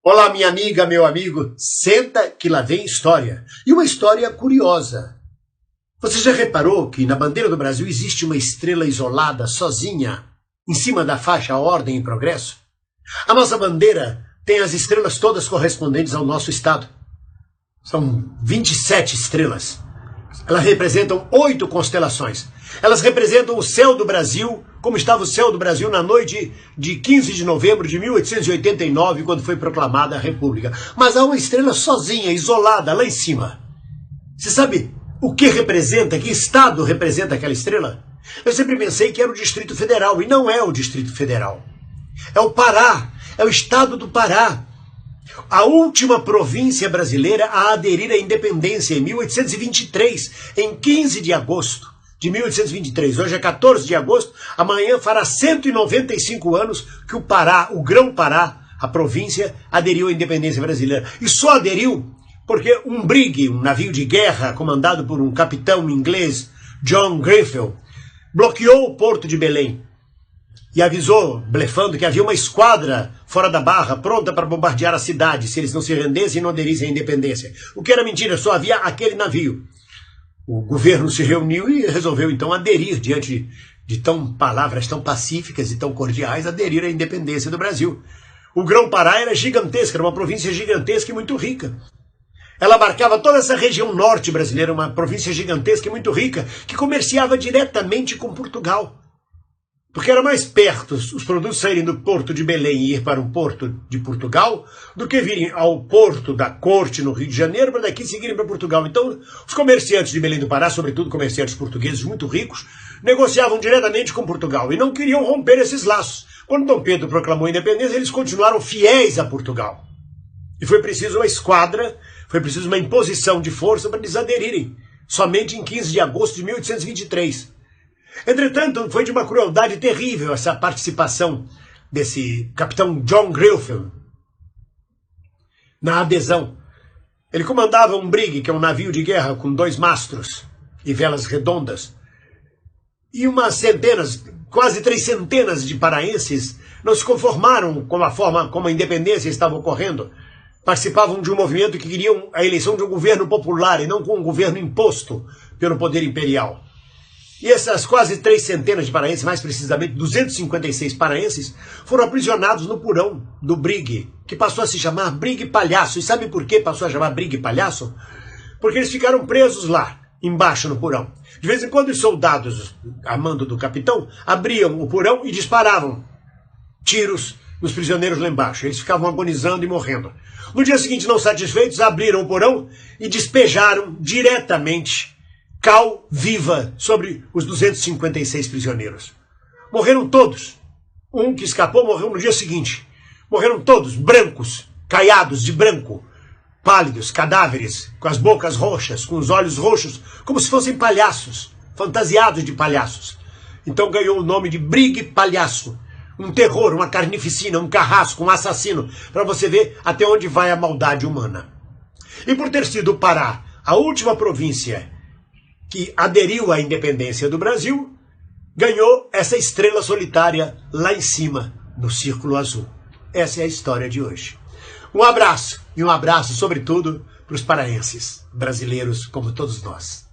Olá, minha amiga, meu amigo, senta que lá vem história. E uma história curiosa. Você já reparou que na bandeira do Brasil existe uma estrela isolada, sozinha, em cima da faixa Ordem e Progresso? A nossa bandeira tem as estrelas todas correspondentes ao nosso estado. São 27 estrelas. Elas representam 8 constelações. Elas representam o céu do Brasil, como estava o céu do Brasil na noite de 15 de novembro de 1889, quando foi proclamada a República. Mas há uma estrela sozinha, isolada, lá em cima. Você sabe o que representa, que estado representa aquela estrela? Eu sempre pensei que era o Distrito Federal, e não é o Distrito Federal. É o Pará, é o estado do Pará. A última província brasileira a aderir à independência em 1823, em 15 de agosto de 1823. Hoje é 14 de agosto, amanhã fará 195 anos que o Pará, o Grão-Pará, a província, aderiu à independência brasileira. E só aderiu porque um brig, um navio de guerra comandado por um capitão inglês, John Grenfell, bloqueou o porto de Belém e avisou, blefando, que havia uma esquadra fora da barra, pronta para bombardear a cidade, se eles não se rendessem e não aderissem à independência. O que era mentira, só havia aquele navio. O governo se reuniu e resolveu, então, aderir, diante de palavras tão pacíficas e tão cordiais, aderir à independência do Brasil. O Grão-Pará era gigantesca, era uma província gigantesca e muito rica. Ela abarcava toda essa região norte brasileira, uma província gigantesca e muito rica, que comerciava diretamente com Portugal. Porque era mais perto os produtos saírem do porto de Belém e ir para um porto de Portugal do que virem ao porto da Corte no Rio de Janeiro para daqui seguirem para Portugal. Então, os comerciantes de Belém do Pará, sobretudo comerciantes portugueses muito ricos, negociavam diretamente com Portugal e não queriam romper esses laços. Quando Dom Pedro proclamou a independência, eles continuaram fiéis a Portugal. E foi preciso uma esquadra, foi preciso uma imposição de força para eles aderirem, somente em 15 de agosto de 1823. Entretanto, foi de uma crueldade terrível essa participação desse capitão John Grenfell na adesão. Ele comandava um brig, que é um navio de guerra com 2 mastros e velas redondas. E umas centenas, quase 300 de paraenses não se conformaram com a forma como a independência estava ocorrendo. Participavam de um movimento que queriam a eleição de um governo popular e não com um governo imposto pelo poder imperial. E essas quase 300 de paraenses, mais precisamente 256 paraenses, foram aprisionados no porão do brig, que passou a se chamar Brig Palhaço. E sabe por que passou a chamar Brig Palhaço? Porque eles ficaram presos lá, embaixo no porão. De vez em quando os soldados, a mando do capitão, abriam o porão e disparavam tiros nos prisioneiros lá embaixo. Eles ficavam agonizando e morrendo. No dia seguinte, não satisfeitos, abriram o porão e despejaram diretamente cal viva sobre os 256 prisioneiros. Morreram todos. Um que escapou morreu no dia seguinte. Morreram todos, brancos, caiados de branco, pálidos, cadáveres, com as bocas roxas, com os olhos roxos, como se fossem palhaços, fantasiados de palhaços. Então ganhou o nome de Brig Palhaço. Um terror, uma carnificina, um carrasco, um assassino, para você ver até onde vai a maldade humana. E por ter sido o Pará a última província que aderiu à independência do Brasil, ganhou essa estrela solitária lá em cima, no Círculo Azul. Essa é a história de hoje. Um abraço, e um abraço, sobretudo, para os paraenses, brasileiros como todos nós.